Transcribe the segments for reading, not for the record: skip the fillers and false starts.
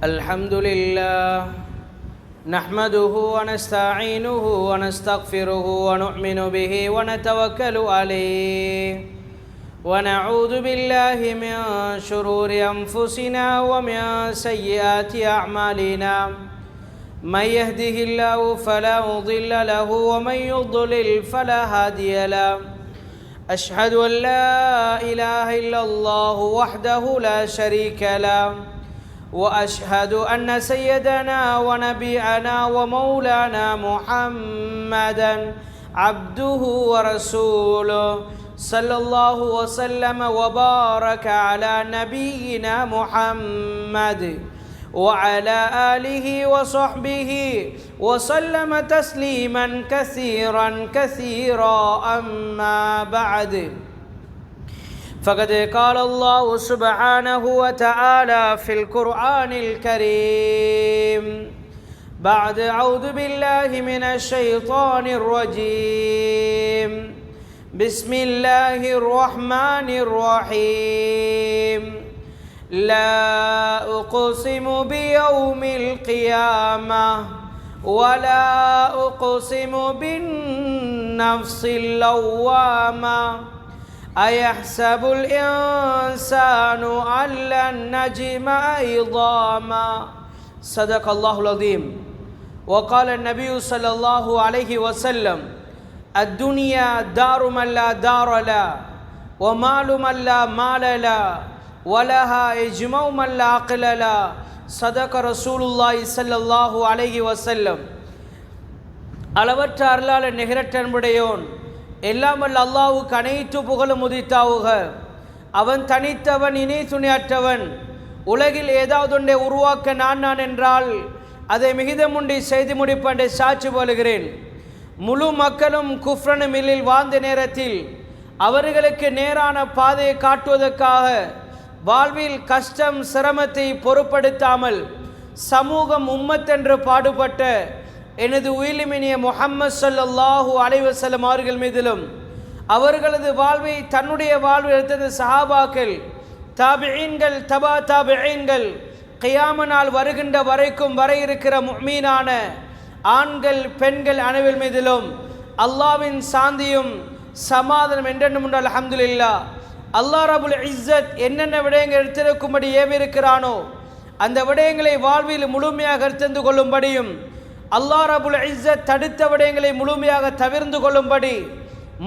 الحمد لله نحمده ونستعينه ونستغفره ونؤمن به ونتوكل عليه ونعوذ بالله من شرور أنفسنا ومن سيئات أعمالنا من يهده الله فلا مضل له ومن يضلل فلا هادي له أشهد أن لا إله إلا الله وحده لا شريك له وأشهد أن سيدنا ونبينا ومولانا محمدا عبده ورسوله صلى الله وسلم وبارك على نبينا محمد وعلى آله وصحبه وسلم تسليما كثيرا أما بعد فقد قال الله سبحانه وتعالى في القرآن الكريم بعد أعوذ بالله من الشيطان الرجيم بسم الله الرحمن الرحيم لا أقسم بيوم القيامة ولا أقسم بالنفس اللوامة أيحسب الإنسان أن لن نجمع عظاما صدق الله العظيم وقال النبي صلى الله عليه وسلم الدنيا دار من لا دار له ومال من لا مال له ولها إجماع من لا عقل له صدق رسول الله صلى الله عليه وسلم அளவற்ற அருளாளர் நிகரற்ற அன்புடையோன் எல்லாம் வல்ல அல்லாஹ்வுக்கு அனைத்து புகழும் உரித்தாவுக. அவன் தனித்தவன், இணை துணையற்றவன். உலகில் ஏதாவது ஒன்றை உருவாக்க நான் என்றால் அதை மிகுதமுண்டி செய்து முடிப்பதை சாட்சி போலுகிறேன். முழு மக்களும் குஃப்ரனும் இல்லில் வாழ்ந்த நேரத்தில் அவர்களுக்கு நேரான பாதையை காட்டுவதற்காக வாழ்வில் கஷ்டம் சிரமத்தை பொருட்படுத்தாமல் சமூகம் உம்மத்தென்று பாடுபட்ட எனது உயிரிமினிய முஹம்மது ஸல்லல்லாஹு அலைஹி வஸல்லம் அவர்கள் மீதிலும் அவர்களது வாழ்வை தன்னுடைய வாழ்வில் எடுத்தது சஹாபாக்கள், தாபிஈன்கள், தபா தாபிஈன்கள், கியாம நாள் வருகின்ற வரைக்கும் வர இருக்கிற முஃமினான ஆண்கள் பெண்கள் அனைவர் மீதிலும் அல்லாஹ்வின் சாந்தியும் சமாதானம் என்றென்றும் உண்டு. அல்ஹம்துலில்லாஹ். அல்லாஹ் ரப்புல் இஸ்ஸத் என்னென்ன விடயங்கள் எடுத்திருக்கும்படி ஏவிருக்கிறானோ அந்த விடயங்களை வாழ்வில் முழுமையாக எடுத்து கொள்ளும்படியும் அல்லாஹ் ரப்புல் இஸ்ஸத் தடுத்த விடயங்களை முழுமையாக தவிர்ந்து கொள்ளும்படி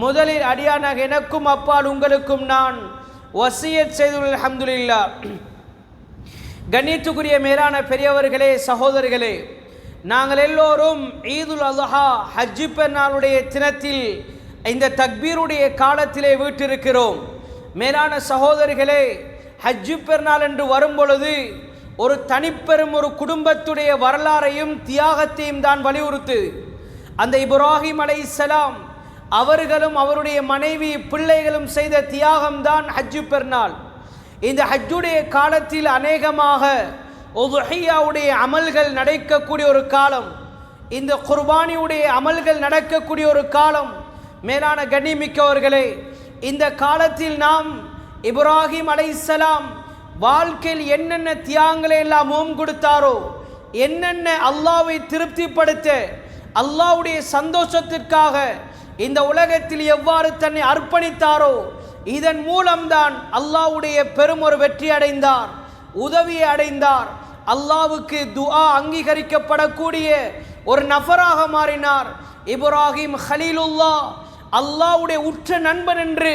முதலில் அடியானாக எனக்கும் அப்பால் உங்களுக்கும் நான் வசியத் செய்துள்ளேன். அல்ஹம்துலில்லாஹ். கண்ணியத்துக்குரிய மேலான பெரியவர்களே, சகோதரர்களே, நாங்கள் எல்லோரும் ஈதுல் அல்ஹா ஹஜ்ஜி பெருநாளுடைய தினத்தில் இந்த தக்பீருடைய காலத்திலே வீட்டிருக்கிறோம். மேலான சகோதரர்களே, ஹஜ்ஜி பெருநாள் என்று வரும்பொழுது ஒரு தனிப்பெரும் ஒரு குடும்பத்துடைய வரலாறையும் தியாகத்தையும் தான் வலியுறுத்து. அந்த இப்ராஹிம் அலைஹிஸ்ஸலாம் அவர்களும் அவருடைய மனைவி பிள்ளைகளும் செய்த தியாகம்தான் ஹஜ்ஜு பெருநாள். இந்த ஹஜ்ஜுடைய காலத்தில் அநேகமாக உதுஹியாவுடைய அமல்கள் நடக்கக்கூடிய ஒரு காலம், இந்த குர்பானியுடைய அமல்கள் நடக்கக்கூடிய ஒரு காலம். மேலான கண்ணியமிக்கவர்களே, இந்த காலத்தில் நாம் இப்ராஹிம் அலைஹிஸ்ஸலாம் வாழ்க்கையில் என்னென்ன தியாகங்களை எல்லாம் ஓம் கொடுத்தாரோ, என்னென்ன அல்லாஹ்வை திருப்திப்படுத்த அல்லாஹ்வுடைய சந்தோஷத்திற்காக இந்த உலகத்தில் எவ்வாறு தன்னை அர்ப்பணித்தாரோ, இதன் மூலம்தான் அல்லாஹ்வுடைய பெரும் ஒரு வெற்றி அடைந்தார், உதவியை அடைந்தார். அல்லாஹ்வுக்கு துஆ அங்கீகரிக்கப்படக்கூடிய ஒரு நபராக மாறினார். இப்ராஹிம் ஹலீலுல்லாஹ், அல்லாஹ்வுடைய உற்ற நண்பன் என்று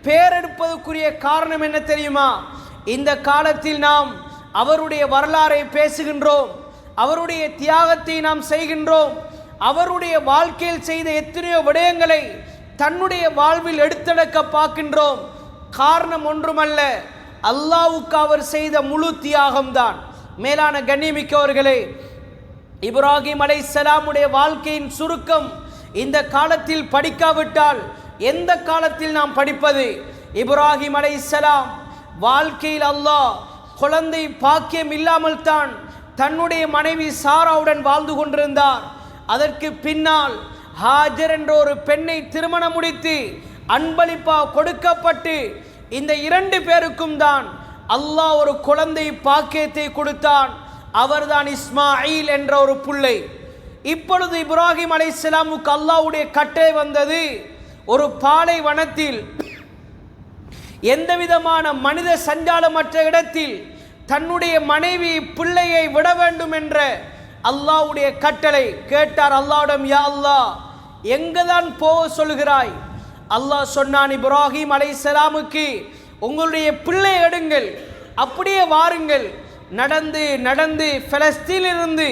பெயரெடுப்பதற்குரிய காரணம் என்ன தெரியுமா? இந்த காலத்தில் நாம் அவருடைய வரலாறை பேசுகின்றோம், அவருடைய தியாகத்தை நாம் செய்கின்றோம், அவருடைய வாழ்க்கையில் செய்த எத்தனையோ விடயங்களை தன்னுடைய வாழ்வில் எடுத்தெடுக்க பார்க்கின்றோம். காரணம் ஒன்றுமல்ல, அல்லாஹ்வுக்கு அவர் செய்த முழு தியாகம்தான். மேலான கண்ணியமிக்கவர்களே, இப்ராஹிம் அலைஹிஸ்ஸலாமுடைய வாழ்க்கையின் சுருக்கம் இந்த காலத்தில் படிக்காவிட்டால் எந்த காலத்தில் நாம் படிப்பது? இப்ராஹிம் அலைஹிஸ்ஸலாம் வாழ்க்கையில் அல்லாஹ் குழந்தை பாக்கியம் இல்லாமல் தான் தன்னுடைய மனைவி சாராவுடன் வாழ்ந்து கொண்டிருந்தார். அதற்கு பின்னால் ஹாஜர் என்ற ஒரு பெண்ணை திருமணம் முடித்து அன்பளிப்பா கொடுக்கப்பட்டு இந்த இரண்டு பேருக்கும் தான் அல்லாஹ் ஒரு குழந்தை பாக்கியத்தை கொடுத்தான். அவர்தான் இஸ்மாயில் என்ற ஒரு பிள்ளை. இப்பொழுது இப்ராஹிம் அலைஹிஸ்ஸலாமுக்கு அல்லாஹ்வுடைய கட்டளை வந்தது, ஒரு பாலைவனத்தில் எந்தவிதமான மனித சஞ்சாலமற்ற இடத்தில் தன்னுடைய மனைவி பிள்ளையை விட வேண்டும் என்ற அல்லாஹ்வுடைய கட்டளை. கேட்டார் அல்லாஹ்விடம், யா அல்லாஹ், எங்கதான் போக சொல்கிறாய்? அல்லாஹ் சொன்னான், இப்ராஹிம் அலைஹிஸ்ஸலாமுக்கு உங்களுடைய பிள்ளை எடுங்கள், அப்படியே வாருங்கள். நடந்து நடந்து பலஸ்தீனிலிருந்து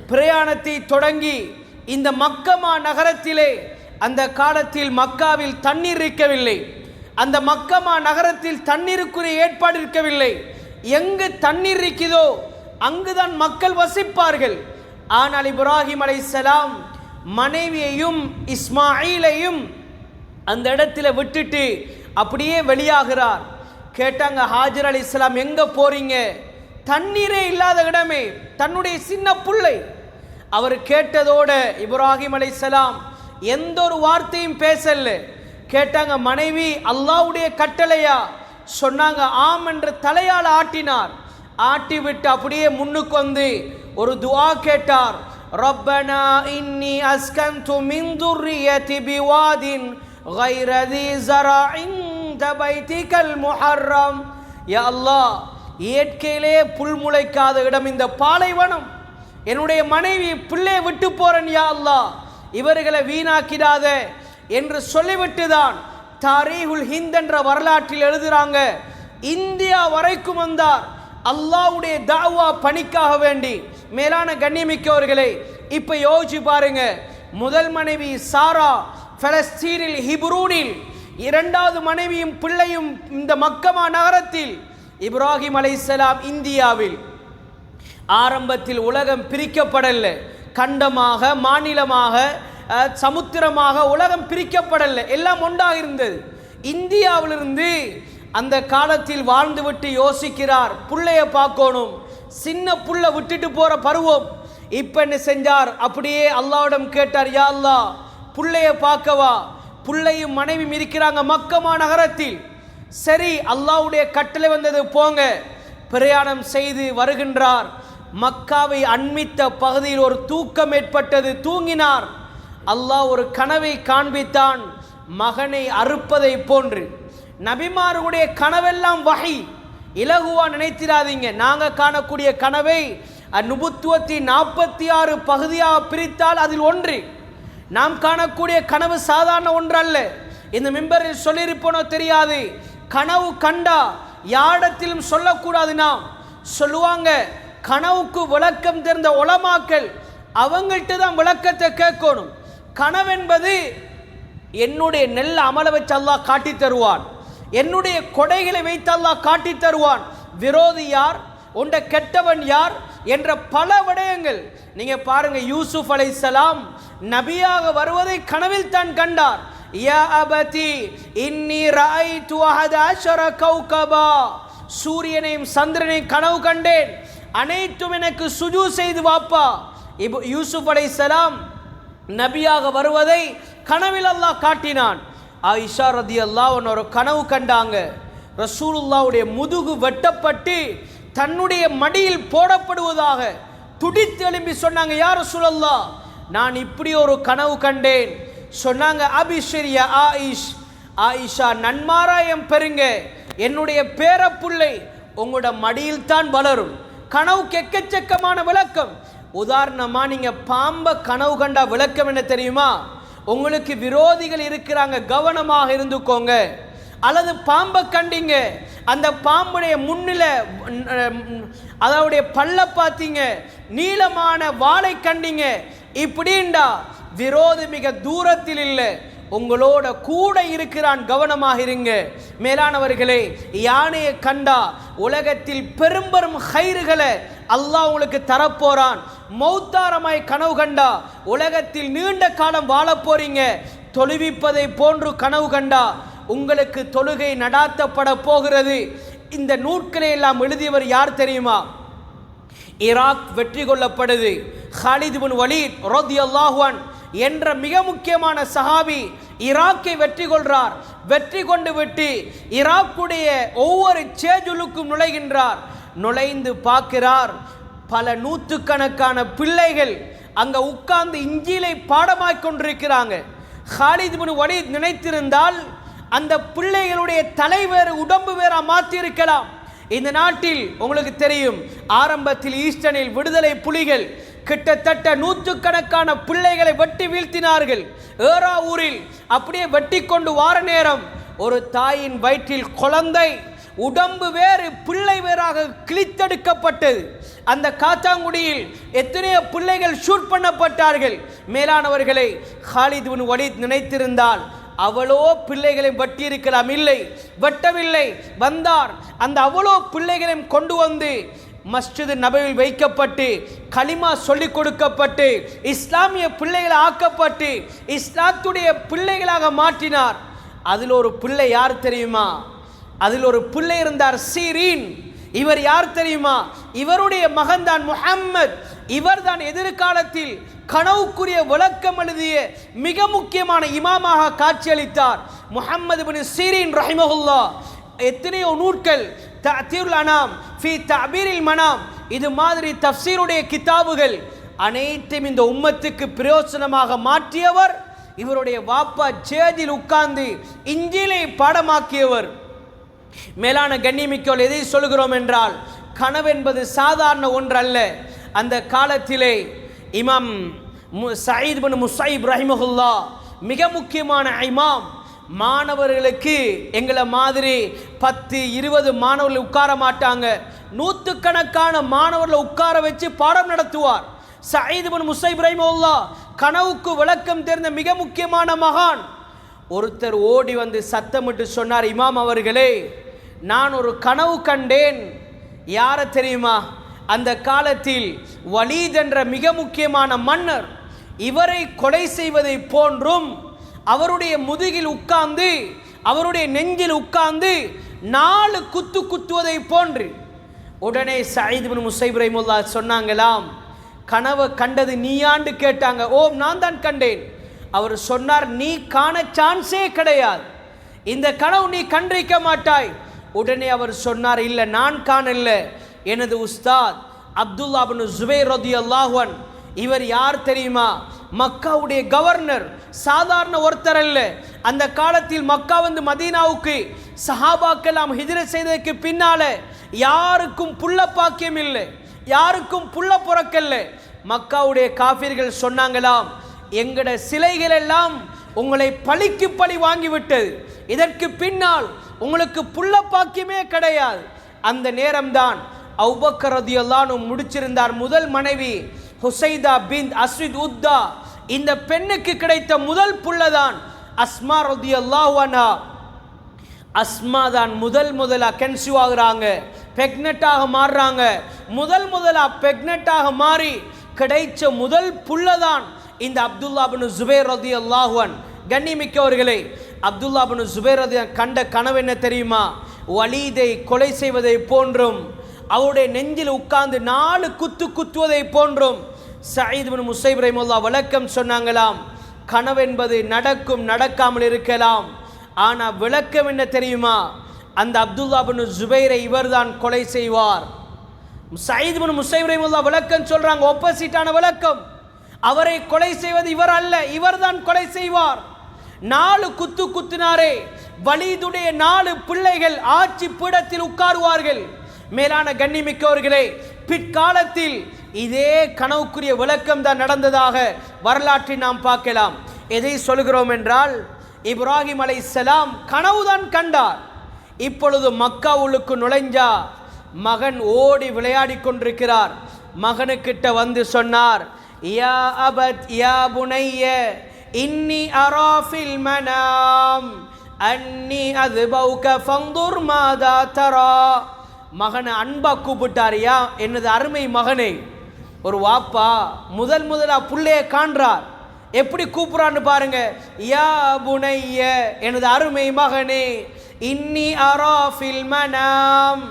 பிரயாணத்தை தொடங்கி இந்த மக்கமா நகரத்திலே, அந்த காலத்தில் மக்காவில் தண்ணீர் இருக்கவில்லை, அந்த மக்கமா நகரத்தில் தண்ணீருக்குரிய ஏற்பாடு இருக்கவில்லை. எங்கு தண்ணீர் இருக்குதோ அங்குதான் மக்கள் வசிப்பார்கள். ஆனால் இப்ராஹிம் அலைஹிஸ்ஸலாம் மனைவியையும் இஸ்மாயிலையும் அந்த இடத்துல விட்டுட்டு அப்படியே வெளியாகிறார். கேட்டாங்க, ஹாஜர் அலைஹிஸ்ஸலாம் எங்க போறீங்க? தண்ணீரே இல்லாத இடமே, தன்னுடைய சின்ன பிள்ளை. அவர் கேட்டதோட இப்ராஹிம் அலைஹிஸ்ஸலாம் எந்த ஒரு வார்த்தையும் பேசல. கேட்டாங்க, மனைவி அல்லாஹ்வுடைய கட்டளையா? சொன்னாங்க, ஆம் என்று தலையால் ஆட்டினார். ஆட்டி விட்டு அப்படியே முன்னுக்கு வந்து ஒரு துஆ கேட்டார். ரப்பனா இன்னி அஸ்கன்து மின் துர்ரியதி பிவாதின் غير ذي زرع عند بيتك المحرم. யா அல்லாஹ், இயற்கையிலே புல் முளைக்காத இடம் இந்த பாலைவனம், என்னுடைய மனைவி பிள்ளை விட்டு போறேன் யா அல்லாஹ், இவர்களை வீணாக்கிடாத என்று சொல்லிவிட்டுதான் தாரீஹுல் ஹிந்த் என்ற வரலாற்றில் எழுதுறாங்க, இந்தியா வரைக்கும் வந்தார் அல்லாஹ்வுடைய தாவா பணிக்காக வேண்டி. மேலான கண்ணியமிக்கவர்களே, இப்ப யோசிச்சு பாருங்க, முதல் மனைவி சாரா பலஸ்தீனில் ஹிப்ரூனில், இரண்டாவது மனைவியும் பிள்ளையும் இந்த மக்கமா நகரத்தில், இப்ராஹிம் அலைஹிஸ்ஸலாம் இந்தியாவில். ஆரம்பத்தில் உலகம் பிரிக்கப்படல, கண்டமாக, மாநிலமாக, சமுத்திரமாக உலகம் பிரிக்கப்படல, எல்லாம் ஒன்றாக இருந்தது. இந்தியாவிலிருந்து அந்த காலத்தில் வாழ்ந்துவிட்டு யோசிக்கிறார், புள்ளைய பார்க்கணும், சின்ன புள்ள விட்டுட்டு போற பருவம். இப்ப என்ன செஞ்சார்? அப்படியே அல்லாஹ்விடம் கேட்டார், யா அல்லாஹ், புள்ளைய பார்க்கவா? புள்ளையும் மனைவியும் இருக்கிறாங்க மக்கமா நகரத்தில். சரி, அல்லாஹ்வுடைய கட்டளை வந்தது, போங்க. பிரயாணம் செய்து வருகின்றார். மக்காவை அண்மித்த பகுதியில் ஒரு தூக்கம் ஏற்பட்டது, தூங்கினார். அல்லாஹ் ஒரு கனவை காண்பித்தான், மகனை அறுப்பதை போன்று. நபிமார்களுடைய கனவெல்லாம் வஹி, இலகுவா நினைத்திராதீங்க. நாங்கள் காணக்கூடிய கனவை நுபுத்துவத்தின் 46 பகுதியாக பிரித்தால் அதில் ஒன்று. நாம் காணக்கூடிய கனவு சாதாரண ஒன்றல்ல. இந்த மிம்பரில் சொல்லியிருப்போனோ தெரியாது, கனவு கண்டா யாரிடத்திலும் சொல்லக்கூடாது. நாம் சொல்லுவாங்க, கனவுக்கு விளக்கம் தெரிந்த உலமாக்கள், அவங்கள்ட்ட தான் விளக்கத்தை கேட்கணும். கனவென்பது என்னுடைய நெல்லை அமல வச்சு அல்லாஹ் காட்டி தருவான், என்னுடைய கொடைகளை வைத்து அல்லாஹ் காட்டி தருவான். விரோதி யார், உண்ட கெட்டவன் யார் என்ற பல விடயங்கள். நீங்க பாருங்க, யூசுப் அலைஹிஸ்ஸலாம் நபியாக வருவதை கனவில் தான் கண்டார். யா அபதி இன்னி ரஅய்து அஹத அஷர கௌகபா, சூரியனையும் சந்திரனையும் கனவு கண்டேன், அனைத்தும் எனக்கு சுஜூத் செய்து வாப்பா. யூசுப் அலைஹிஸ்ஸலாம் நபியாக வருவதை கனவில் அல்லாஹ் காட்டினான். ஆயிஷா ரலியல்லாஹு அன்ஹா ஒரு கனவு கண்டாங்க, ரசூலுல்லாஹ்வுடைய முதுகு வெட்டப்பட்டு தன்னுடைய மடியில் போடப்படுவதாக. துடித்து எழும்பி சொன்னாங்க, யா ரசூலல்லாஹ், நான் இப்படி ஒரு கனவு கண்டேன். சொன்னாங்க, அபிஷரியா ஆயிஷ், ஆயிஷா நன்மாராயம் பெறுங்க, என்னுடைய பேரப்புள்ளை உங்களோட மடியில் தான் வளரும். கனவுக்கு எக்கச்சக்கமான விளக்கம். உதாரணமா, நீங்க பாம்ப கனவு கண்டா விளக்கம் என்ன தெரியுமா? உங்களுக்கு விரோதிகள் இருக்கிறாங்க, கவனமாக இருந்துக்கோங்க. அல்லது பாம்பை கண்டீங்க, அந்த பாம்புடைய முன்னில அதோடைய பல்ல பார்த்தீங்க, நீளமான வாளை கண்டீங்க, இப்படின்டா விரோதி மிக தூரத்தில் இல்லை, உங்களோட கூட இருக்கிறான், கவனமாக இருங்க. மேலானவர்களே, யானையை கண்டா உலகத்தில் பெரும் பெரும் ஹைறுகளை அல்லாஹ் உங்களுக்கு தரப்போறான். மௌத்தாரமாய் கனவு கண்டா உலகத்தில் நீண்ட காலம் வாழ போறீங்க. தொழுவிப்பதை போன்று கனவு கண்டா உங்களுக்கு தொழுகை நடாத்தப்பட போகிறது. இந்த நூட்களை எல்லாம் எழுதியவர் யார் தெரியுமா? ஈராக் வெற்றி கொள்ளப்படுது. ஹாலித் பின் வலீத் ரலியல்லாஹு அன்ஹு என்ற மிக முக்கியமான சஹாபி ஈராக்கை வெற்றி கொள்றார். வெற்றி கொண்டு விட்டு ஈராக்குடைய ஒவ்வொரு சேஜுலுக்கும் நுழைகின்றார். நுழைந்து பார்க்கிறார். பல நூற்றுக்கணக்கான பிள்ளைகள் அங்க உட்கார்ந்து இஞ்சிலை பாடமாய் கொண்டிருக்கிறாங்க. ஹாலித் இப்னு வலீத் நினைத்திருந்தால் அந்த பிள்ளைகளுடைய தலைவர் உடம்பு வேற மாற்றி இருக்கலாம். இந்த நாட்டில் உங்களுக்கு தெரியும், ஆரம்பத்தில் ஈஸ்டர்னில் விடுதலை புலிகள் கிட்டத்தட்ட நூற்றுக்கணக்கான பிள்ளைகளை வெட்டி வீழ்த்தினார்கள். ஏரா ஊரில் அப்படியே வெட்டி கொண்டு வார நேரம் ஒரு தாயின் வயிற்றில் குழந்தை உடம்பு வேறு பிள்ளை வேறாக கிழித்தெடுக்கப்பட்டது. அந்த காத்தாங்குடியில் எத்தனையோ பிள்ளைகள் ஷூட் பண்ணப்பட்டார்கள். மேலானவர்களை, ஹாலித் இப்னு வலீத் நினைத்திருந்தால் அவ்வளோ பிள்ளைகளை வெட்டி இருக்கலாம். இல்லை, வெட்டவில்லை. வந்தார், அந்த அவ்வளோ பிள்ளைகளையும் கொண்டு வந்து மஸ்ஜித் நபவியில் வைக்கப்பட்டு கலிமா சொல்லிக் கொடுக்கப்பட்டு இஸ்லாமிய பிள்ளைகளை ஆக்கப்பட்டு இஸ்லாத்துடைய பிள்ளைகளாக மாற்றினார். அதில் ஒரு பிள்ளை யார் தெரியுமா? அதில் ஒரு பிள்ளை இருந்தார், சீரீன். இவர் யார் தெரியுமா? இவருடைய மகன்தான் முஹம்மத். இவர் தான் எதிர்காலத்தில் கனவுக்குரிய விளக்கம் எழுதிய மிக முக்கியமான இமாமாக காட்சியளித்தார். முஹம்மது இப்னு சீரீன் ரஹிமஹுல்லாஹ் எத்தனையோ நூல்கள், தஅதீருல் அனாம் ஃபீ தஅபீரில் மனாம், இது மாதிரி தஃப்சீருடைய கிதாபுகள் அனைத்தையும் இந்த உம்மத்துக்கு பிரயோசனமாக மாற்றியவர். இவருடைய வாப்பா ஜேதில் உட்கார்ந்து இஞ்சிலை பாடமாக்கியவர். மேலான கண்ணியமிக்கோள், எதை சொல்கிறோம் என்றால், கனவென்பது சாதாரண ஒன்றல்ல. அந்த காலத்திலே இமாம் சயீத் பின் முஸைப் ரஹிமஹுல்லாஹ் மிக முக்கியமான இமாம். மாணவர்களுக்கு எங்களை மாதிரி 10-20 மாணவர்கள் உட்கார மாட்டாங்க, நூற்றுக்கணக்கான மாணவர்களை உட்கார வச்சு பாடம் நடத்துவார். சயீத் பின் முஸைப் ரஹிமஹுல்லாஹ் கனவுக்கு விளக்கம் தெரிந்த மிக முக்கியமான மகான். ஒருத்தர் ஓடி வந்து சத்தமிட்டு சொன்னார், இமாம் அவர்களே, நான் ஒரு கனவு கண்டேன். யாரை தெரியுமா? அந்த காலத்தில் வலீத் என்ற மிக முக்கியமான மன்னர், இவரை கொலை செய்வதை போன்றும் அவருடைய முதுகில் உட்கார்ந்து அவருடைய நெஞ்சில் உட்கார்ந்து 4 குத்து குத்துவதை போன்று. உடனே சயீத் பின் முஸைப் ரஹிமஹுல்லாஹ் சொன்னாங்களாம், கனவு கண்டது நீயாண்டு கேட்டாங்க. ஓம், நான் தான் கண்டேன். அவர் சொன்னார், நீ காண சான்ஸே கிடையாது, இந்த கனவு நீ கண்டிருக்க மாட்டாய். உடனே அவர் சொன்னார், இல்லை, நான் காணல, எனது உஸ்தாத் அப்துல்லா இப்னு ஜுபைர் ரலியல்லாஹு அன்ஹு. இவர் யார் தெரியுமா? மக்காவுடைய கவர்னர், சாதாரண ஒருத்தர் அல்ல. அந்த காலத்தில் மக்கா வந்து மதீனாவுக்கு சஹாபாக்கெல்லாம் ஹிஜ்ரத் செய்ததற்கு பின்னால யாருக்கும் புள்ள பாக்கியம் இல்லை, யாருக்கும் புள்ள பிறக்கல்ல. மக்காவுடைய காஃபிர்கள் சொன்னாங்களாம், எங்கட சிலைகள் எல்லாம் உங்களை பழிக்கு பழி வாங்கிவிட்டது, இதற்கு பின்னால் உங்களுக்கு புள்ள பாக்கியமே கிடையாது. அந்த நேரம்தான் அபூபக்கர் ரலியல்லாஹு அன்ஹு முடிச்சிருந்தார். முதல் மனைவி ஹுசைதா பின்த் அஸ்வித் உத்தா, இந்த பெண்ணுக்கு கிடைத்த முதல் புள்ளதான் அஸ்மா ரலியல்லாஹு அன்ஹா. அஸ்மா தான் முதலா கன்சீவ் ஆகுறாங்க, பிரெக்னென்ட்டாக மாறுறாங்க. முதலா பிரெக்னென்ட்டாக மாறி கிடைச்ச முதல் புள்ளதான் இந்த அப்துல்லா இப்னு ஜுபைர் ரலியல்லாஹு அன்ஹு. கண்ணியமிக்கவர்களே, அப்துல்லா இப்னு ஜுபைர் ரலியல்லாஹு கண்ட கனவு என்ன தெரியுமா? வலீதை கொலை செய்வதை போன்றும் அவருடைய நெஞ்சில் உட்கார்ந்து 4 குத்து குத்துவதை போன்றும் சயீத் பின் முஸைப் ரஹிமஹுல்லாஹ் விளக்கம் சொன்னாங்களாம். கனவென்பது நடக்கும், நடக்காமல் இருக்கலாம். ஆனால் விளக்கம் என்ன தெரியுமா? அந்த அப்துல்லா பின் ஜுபைரை இவர் தான் கொலை செய்வார். சயீத் பின் முஸைப் ரஹிமஹுல்லாஹ் விளக்கம் சொல்றாங்க, ஆப்போசிட்டான விளக்கம். அவரை கொலை செய்வது இவர் அல்ல, இவர் தான் கொலை செய்வார். 4 குத்து குத்தினாரே, வலீதுடைய 4 பிள்ளைகள் ஆட்சி பீடத்தில் உட்காருவார்கள். மேலான கண்ணிமிக்கவர்களே, பிற்காலத்தில் இதே கனவுக்குரிய விளக்கம் தான் நடந்ததாக வரலாற்றை நாம் பார்க்கலாம். எதை சொல்கிறோம் என்றால், இப்ராஹிம் அலைஹிஸ்ஸலாம் கனவுதான் கண்டார். இப்பொழுது மக்காவுக்கு நுழைஞ்சா மகன் ஓடி விளையாடி கொண்டிருக்கிறார். மகனுக்கிட்ட வந்து சொன்னார், யா அபத் யா புனைய இன்னி அரா ஃபில் மனாம் அன்னி அஸ்பௌக ஃபன்துர் மாதா தரா. மகனை அன்பா கூப்பிட்டார். யா எனது அருமை மகனே. ஒரு வாப்பா முதலா புள்ளைய காண்றார், எப்படி கூப்பிடுறான்னு பாருங்க. யா புனைய எனது அருமை மகனே, இன்னி அரா ஃபில் மனாம்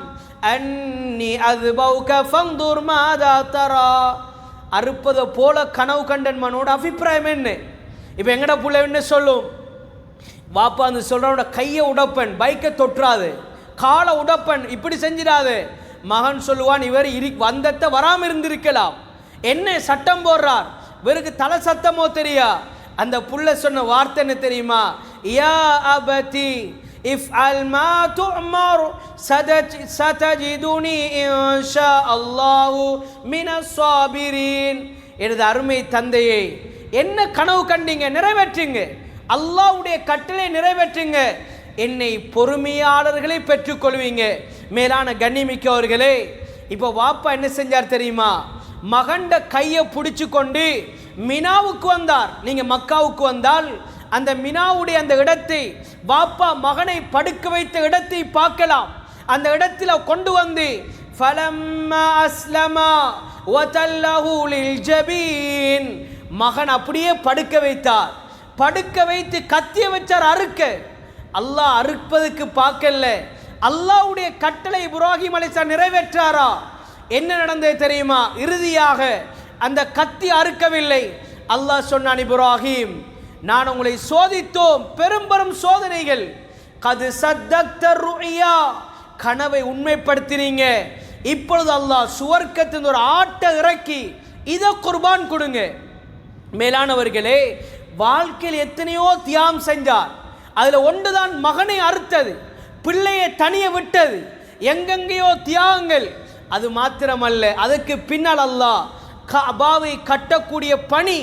அன்னி அஸ்பௌக ஃபன்துர் மாதா தரா. அறுப்பதை போல கனவு கண்டன் மனோட அபிப்பிராயம் என்ன? இப்போ எங்கட புள்ள என்ன சொல்லும்? வாப்பா அந்த சொல்றவனோட கையை உடப்பன், பைக்கை தொற்றாது, காலை உடப்பன், இப்படி செஞ்சிடாது. மகன் சொல்லுவான், இவர் வந்தத்த வராம இருந்திருக்கலாம், என்ன சட்டம் போடுறார், இவருக்கு தலை சத்தமோ தெரியா. அந்த புள்ள சொன்ன வார்த்தை என்ன தெரியுமா? யா அபதி இஃப்அல் மா துஅமர் சதஜிதுனி இன்ஷா அல்லாஹு மினஸ் சாபிரீன். எனது அருமை தந்தையே, என்ன கனவு கண்டீங்க, நிறைவேற்றுங்க. அல்லாஹ்வுடைய கட்டளை நிறைவேற்றுங்க, என்னை பொறுமையாளர்களை பெற்றுக்கொள்வீங்க. மேலான கண்ணியமிக்கவர்களே, இப்போ வாப்பா என்ன செஞ்சார் தெரியுமா? மகண்ட கையை பிடிச்சு கொண்டு மினாவுக்கு வந்தார். நீங்க மக்காவுக்கு வந்தால் அந்த மினாவுடைய அந்த இடத்தை, வாப்பா மகனை படுக்க வைத்த இடத்தை பார்க்கலாம். அந்த இடத்துல கொண்டு வந்து ஃபலம்மா அஸ்லமா வதல்லஹு லில்ஜபீன், மகன் அப்படியே படுக்க வைத்தார். படுக்க வைத்து கத்திய வச்சார் அறுக்க. அல்லாஹ் அறுப்பதுக்கு பார்க்கல, அல்லாஹ்வுடைய கட்டளை இப்ராஹிம் அலைஹிஸ்ஸலாம் நிறைவேற்றாரா? என்ன நடந்தது தெரியுமா? இறுதியாக அந்த கத்தி அறுக்கவில்லை. அல்லாஹ் சொன்னான், இப்ராஹிம், நான் உங்களை சோதித்தோம், பெரும் சோதனைகள். கது சத்தக்த ருயா, கனவை உண்மைப்படுத்தினீங்க. இப்பொழுது அல்லாஹ் சுவர்க்கத்தின் ஒரு ஆட்டை இறக்கி இதை குர்பான் கொடுங்க. மேலானவர்களே, வாழ்க்கையில் எத்தனையோ தியாகம் செஞ்சார். அதுல ஒன்றுதான் மகனை அறுத்தது, பிள்ளையை தனிய விட்டது. எங்கெங்கேயோ தியாகங்கள். அது மாத்திரமல்ல, அதுக்கு பின்னால் அல்லாஹ் கஅபாவை கட்டக்கூடிய பணி.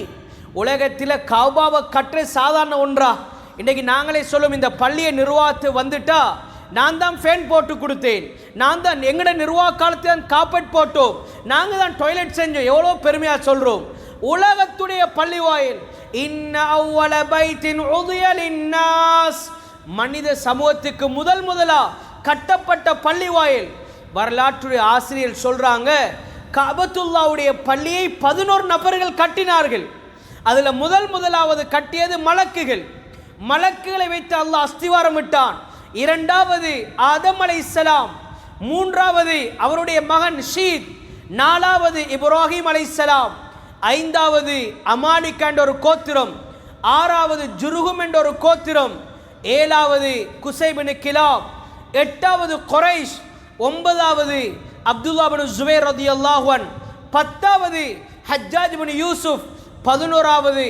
உலகத்தில் கஅபாவை கட்டுற சாதாரண ஒன்றா? இன்னைக்கு நாங்களே சொல்லும், இந்த பள்ளியை நிர்வாகத்து வந்துட்டா நான் தான் ஃபேன் போட்டு கொடுத்தேன், நான் தான் எங்கட நிர்வாக காலத்தில் தான் காப்பெட் போட்டோம், நாங்கள் தான் டாய்லெட் செஞ்சோம், எவ்வளோ பெருமையாக சொல்கிறோம். உலகத்துடைய பள்ளி வாயில் இன்ன அவ்வல பைத்தின் உதிய லின்னாஸ், மனித சமூகத்துக்கு முதலா கட்டப்பட்ட பள்ளி வாயில். வரலாற்றுடைய ஆசிரியர் சொல்றாங்க, கஅபத்துல்லாவுடைய பள்ளியை 11 நபர்கள் கட்டினார்கள். அதுல முதலாவது கட்டியது மலக்குகள். மலக்குகளை வைத்து அல்லாஹ் அஸ்திவாரம் விட்டான். இரண்டாவது ஆதம் அலைஹிஸ்ஸலாம், மூன்றாவது அவருடைய மகன் ஷீத், நாலாவது இப்ராஹிம் அலைஹிஸ்ஸலாம், ஐந்தாவது அமாலிக் என்ற ஒரு கோத்திரம், ஆறாவது ஜுருகும் என்ற ஒரு கோத்திரம், ஏழாவது குசைப் பின் கிலாப், எட்டாவது குரைஷ், ஒன்பதாவது அப்துல்லா பின் ஜுபைர் ரலியல்லாஹு அன்ஹு, பத்தாவது ஹஜ்ஜாஜ் பின் யூசுப், 11வது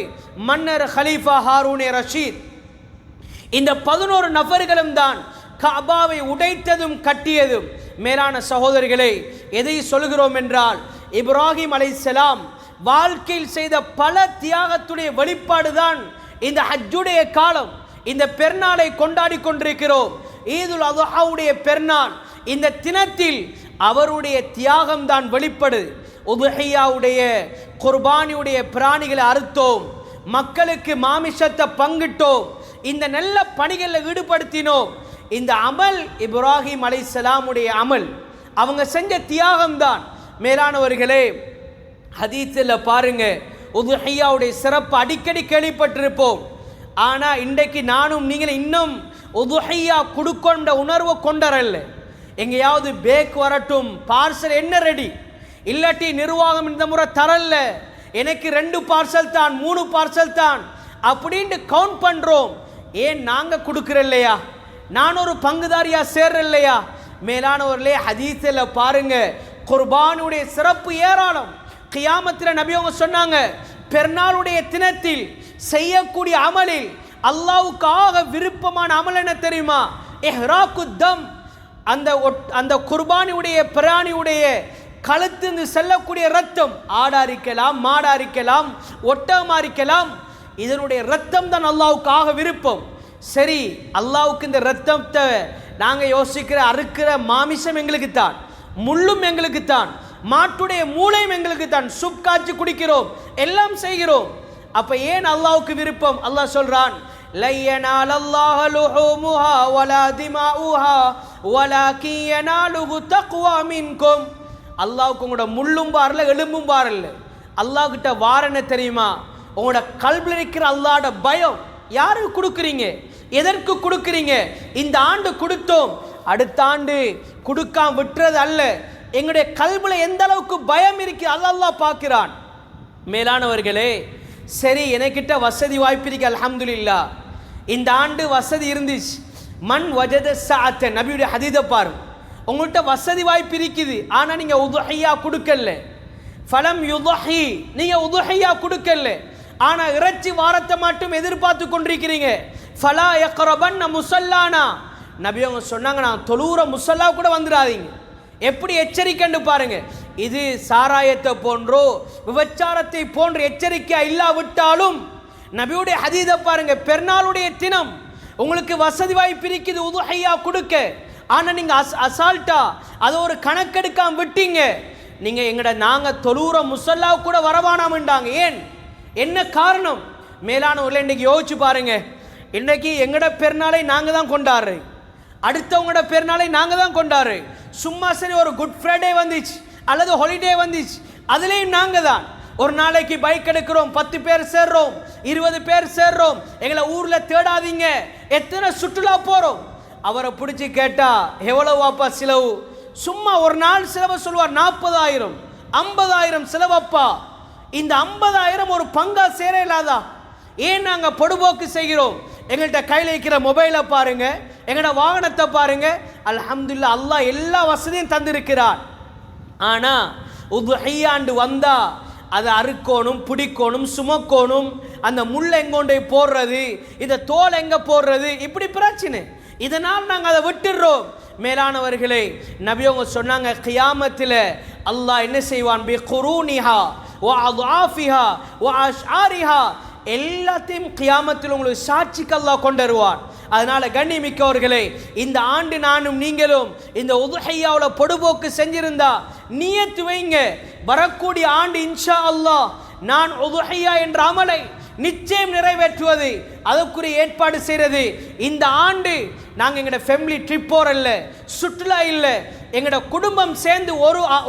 மன்னர் ஹலீஃபா ஹாரூன் ரஷீத். இந்த 11 நபர்களும் தான் கஅபாவை உடைத்ததும் கட்டியதும். மேலான சகோதரிகளே, எதை சொல்கிறோம் என்றால், இப்ராஹிம் அலைஹிஸ்ஸலாம் வாழ்க்கையில் செய்த பல தியாகத்துடைய வெளிப்பாடு தான் இந்த ஹஜ்ஜுடைய காலம். இந்த பெருநாளை கொண்டாடி கொண்டிருக்கிறோம். ஈதுல் அத்ஹாவுடைய பெருநாள். இந்த தினத்தில் அவருடைய தியாகம் தான் வெளிப்படுது. உதுஹியாவுடைய குர்பானியுடைய பிராணிகளை அறுத்தோம், மக்களுக்கு மாமிசத்தை பங்கிட்டோம், இந்த நல்ல பணிகளில் ஈடுபடுத்தினோம். இந்த அமல் இப்ராஹிம் அலைஹிஸ்ஸலாமுடைய அமல், அவங்க செஞ்ச தியாகம் தான். மேலானவர்களே, ஹதீஸில் பாருங்க, உதுஹியாவுடைய சிறப்பு அடிக்கடி கேள்விப்பட்டிருப்போம். ஆனால் இன்றைக்கு நானும் நீங்கள் இன்னும் உதுஹியா கொடுக்கின்ற உணர்வை கொண்டரல்ல. எங்கேயாவது பேக் வரட்டும், பார்சல் என்ன ரெடி, இல்லாட்டி நிர்வாகம் இந்த முறை தரல, எனக்கு 2 பார்சல் தான் 3 பார்சல் தான் அப்படின்ட்டு கவுண்ட் பண்ணுறோம். ஏன் நாங்கள் கொடுக்குற இல்லையா? நான் ஒரு பங்குதாரியா சேர்ற இல்லையா? மேலானவர்களே, ஹதீஸில் பாருங்க, குர்பானுடைய சிறப்பு ஏராளம். கியாமத்தில் நபி அவங்க சொன்னாங்க, பெருநாளுடைய தினத்தில் செய்யக்கூடிய அமலில் அல்லாஹ்வுக்காக விருப்பமான அமல் என்ன தெரியுமா? இஹ்ராக்குத் தம், அந்த குர்பானியுடைய பிராணியுடைய கழுத்து செல்லக்கூடிய ரத்தம், ஆடாரிக்கலாம், மாடாரிக்கலாம், ஒட்டகமாரிக்கலாம், இதனுடைய ரத்தம் தான் அல்லாஹ்வுக்காக விருப்பம். சரி, அல்லாஹ்வுக்கு இந்த ரத்தத்தை நாங்கள் யோசிக்கிற அறுக்கிற மாமிசம் எங்களுக்கு தான், முள்ளும் எங்களுக்கு தான், மாட்டுடைய மூளையும் எங்களுக்கு தான், சூப் காய்ச்சி குடிக்கிறோம், எல்லாம் செய்கிறோம். அப்ப ஏன் அல்லாஹ்வுக்கு விருப்பம்? அல்லாஹ் சொல்றான், லய்யனாலல்லாஹு லுஹூமுஹா வலா திமாஉஹா வலாகின் யனாலுஹு தக்வா மின்கும். அல்லாஹ்வுக்கு உங்களோட முள்ளும் பாரல, எலும்பும் பாரல. அல்லாஹ் கிட்ட வாரன தெரியுமா? உங்களோட கல்வில இருக்கிற அல்லாஹ்வோட பயம். யாருக்கு கொடுக்குறீங்க? எதற்கு கொடுக்குறீங்க? இந்த ஆண்டு கொடுத்தோம், அடுத்த ஆண்டு கொடுக்காம விட்டுறது அல்ல. எங்களுடைய கல்வில எந்த அளவுக்கு பயம் இருக்கு அல்லாஹ் பார்க்கிறான். மேலானவர்களே, சரி, எனக்கிட்ட வசதி வாய்ப்பு இருக்கு, அல்ஹம்துலில்லாஹ். இந்த ஆண்டு வசதி இருந்துச்சு. மன் வஜத ஸஅத்த, நபியுடைய ஹதீஸை பாருங்க. உங்கள்கிட்ட வசதி வாய்ப்பு இருக்குது, ஆனால் நீங்கள் உதுஹையா கொடுக்கல. ஃபலம் யுதுஹி, நீங்கள் உதுஹையா கொடுக்கல, ஆனால் இறைச்சி வாரத்தை மட்டும் எதிர்பார்த்து கொண்டிருக்கிறீங்க. ஃபலா யக்ரபன்ன முஸல்லானா, நபி அவங்க சொன்னாங்க, நான் தொழுற முஸல்லா கூட வந்துடாதீங்க. எப்படி எச்சரிக்கைன்னு பாருங்க. இது சாராயத்தை போன்றோ விபச்சாரத்தை போன்ற எச்சரிக்கை இல்லாவிட்டாலும் நபியுடைய ஹதீஸை பாருங்க. பெருநாளுடைய தினம் உங்களுக்கு வசதி வாய்ப்பு இருக்குது உதுஹையா கொடுக்க, ஆனால் நீங்கள் அசால்ட்டா அதை ஒரு கணக்கெடுக்காம விட்டீங்க. நீங்கள் நாங்கள் தொழுற முஸல்லா கூட வரவானாமண்டாங்க. ஏன், என்ன காரணம்? மேலானவர்களே, இன்றைக்கி யோசிச்சு பாருங்க. இன்றைக்கி எங்கட பெருநாளை நாங்கள் தான் கொண்டாடுறோம், அடுத்தவங்களோட பெருநாளை நாங்கள் தான் கொண்டாடுறோம். சும்மா சரி ஒரு குட் ஃப்ரைடே வந்துச்சு அல்லது ஹாலிடே வந்துச்சு, அதுலேயும் நாங்கள் தான். ஒரு நாளைக்கு பைக் எடுக்கிறோம், 10 பேர் சேர்றோம், 20 பேர் சேர்றோம். எங்களை ஊரில் தேடாதீங்க, எத்தனை சுற்றுலா போகிறோம். அவரை பிடிச்சி கேட்டா எவ்வளவு வாப்பா செலவு? சும்மா ஒரு நாள் செலவு சொல்வார் 40,000 50,000 செலவப்பா. இந்த 50,000 ஒரு பங்கா சேர இல்லாதா? ஏன் நாங்கள் பொடுபோக்கு செய்கிறோம்? எங்கள்கிட்ட கையில் இருக்கிற மொபைலை பாருங்க, எங்களோட வாகனத்தை பாருங்க. அல்ஹம்துலில்லாஹ், அல்லாஹ் எல்லா வசதியும் தந்திருக்கிறார். ஆனால் உதுஹையாண்டு வந்தா அதை அறுக்கணும், பிடிக்கணும், சுமக்கணும், அந்த முள் எங்கொண்டே போடுறது, இந்த தோல் எங்கே போடுறது, இப்படி பிரச்சனை. இதனால் நாங்கள் அதை விட்டுடுறோம். மேலானவர்களே, நபி அவங்க சொன்னாங்க, கியாமத்தில் அல்லாஹ் என்ன செய்வான்? பி குரூனிஹா வ அத்ஆஃபிஹா வ அஷ்ஆரிஹா, எல்லாத்தையும் கியாமத்தில் உங்களுக்கு சாட்சிக்கு அல்லாஹ் கொண்டு வருவார். அதனால கண்ணியமிக்கவர்களே, இந்த ஆண்டு நானும் நீங்களும் இந்த உதுஹையாவில் பொடுபோக்கு செஞ்சிருந்தா நியத்து வைங்க, வரக்கூடிய ஆண்டு இன்ஷா அல்லாஹ் நான் உதுஹையா என்ற அமலை நிச்சயம் நிறைவேற்றுவது, அதற்குரிய ஏற்பாடு செய்கிறது. இந்த ஆண்டு நாங்கள் எங்களோட ஃபேமிலி ட்ரிப் போறல்ல, சுற்றுலா இல்லை, எங்களோட குடும்பம் சேர்ந்து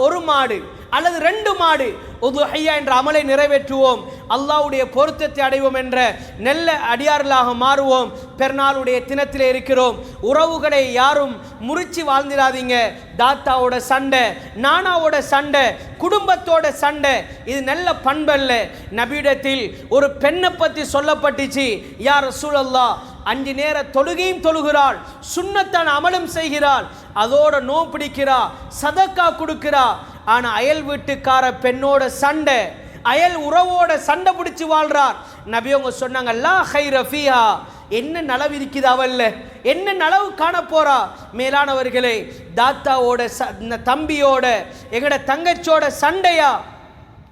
ஒரு மாடு அல்லது 2 மாடு உதுஹையா என்ற அமலை நிறைவேற்றுவோம். அல்லாஹ்வுடைய பொருத்தத்தை அடைவோம் என்ற நல்ல அடியார்களாக மாறுவோம். பெருநாளுடைய தினத்திலே இருக்கிறோம். உறவுகளை யாரும் முறிச்சு வாழ்ந்திடாதீங்க. தாத்தாவோட சண்டை, நானாவோட சண்டை, குடும்பத்தோட சண்டை, இது நல்ல பண்பல்ல. நபியிடத்தில் ஒரு பெண்ணை பற்றி சொல்லப்பட்டுச்சு, யா ரசூலல்லாஹ், 5 நேர தொழுகையும் தொழுகிறாள், சுன்னத்தான அமலும் செய்கிறாள், அதோட நோ பிடிக்கிறா, சதக்கா கொடுக்கிறா. ஆனால் அயல் வீட்டுக்கார பெண்ணோட சண்டை, அயல் உறவோட சண்டை பிடிச்சு வாழ்றார். நபி அவங்க சொன்னாங்க, லா ஹைர ஃபீஹா, என்ன நலவு இருக்குது அவல்ல, என்ன நலவு காண போறா? மேலானவர்களே, தாத்தாவோட தம்பியோட எங்கட தங்கச்சோட சண்டையா?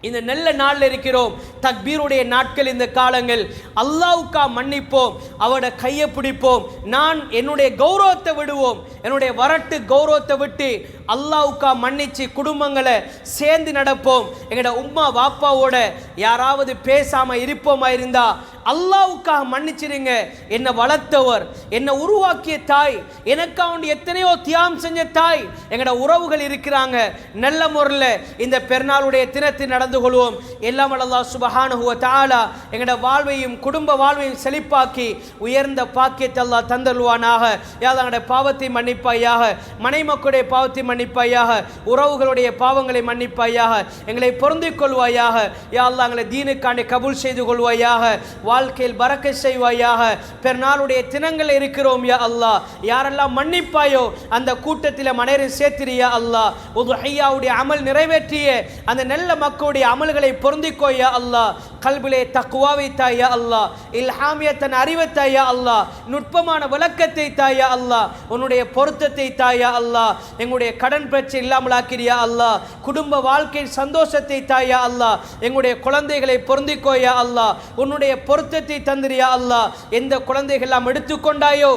இந்த நல்ல நாளில் இருக்கிறோம், தக்பீருடைய நாட்கள், இந்த காலங்கள். அல்லாஹ்வுக்கா மன்னிப்போம், அவட கையை பிடிப்போம். நான் என்னுடைய கௌரவத்தை விடுவோம், என்னுடைய வரட்டு கௌரவத்தை விட்டு அல்லாஹ்வுக்கா மன்னிச்சு குடும்பங்களை சேர்ந்து நடப்போம். எங்களோட உம்மா வாப்பாவோட யாராவது பேசாம இருப்போமா இருந்தா அல்லாஹ்வுக்காக மன்னிச்சிருங்க. என்னை வளர்த்தவர், என்னை உருவாக்கிய தாய், எனக்காக எத்தனையோ தியாகம் செஞ்ச தாய், எங்களோட உறவுகள் இருக்கிறாங்க. நல்ல முறையில் இந்த பெருநாளுடைய தினத்தில் நடந்து கொள்வோம். எல்லாம் அல்லாஹ் சுப்ஹானஹு வ தஆலா எங்களோட வாழ்வையும் குடும்ப வாழ்வையும் செழிப்பாக்கி உயர்ந்த பாக்கியத்தை அல்லாஹ் தந்தல்வானாக. யா அல்லாஹ், எங்களுடைய பாவத்தை மன்னிப்பாயாக, மனைமக்களுடைய பாவத்தை மன்னிப்பாயாக, உறவுகளுடைய பாவங்களை மன்னிப்பாயாக, எங்களை பொருந்திக் கொள்வாயாக. யா அல்லாஹ், எங்களை தீனுக்காண்டி கபூல் செய்து கொள்வாயாக, வாழ்க்கையில் பரக்கத் செய்வாயாக. பெருநாளுடைய தினங்கள் இருக்கிறோம் யா அல்லாஹ், யாரெல்லாம் மன்னிப்பாயோ அந்த கூட்டத்தில் மனைரை சேர்த்திரியா அல்லாஹ். உதுஹையாவுடைய அமல் நிறைவேற்றிய அந்த நல்ல மக்களுடைய அமல்களை பொருந்திக்கோ யா அல்லாஹ். கல்பிலே தக்வாவை தாயா அல்லாஹ், இல்ஹாமியத்தன் அறிவை தாயா அல்லாஹ், நுட்பமான விளக்கத்தை தாயா அல்லாஹ், உன்னுடைய பொருத்தத்தை தாயா அல்லாஹ். எங்களுடைய கடன் பிரச்சனை இல்லாமல் ஆக்கிறியா அல்லாஹ், குடும்ப வாழ்க்கை சந்தோஷத்தை தாயா அல்லாஹ். எங்களுடைய குழந்தைகளை பொருந்திக்கோ யா அல்லாஹ், உன்னுடைய பொருத்தத்தை தந்திரியா அல்லாஹ். எந்த குழந்தைகள் எல்லாம் எடுத்துக்கொண்டாயோ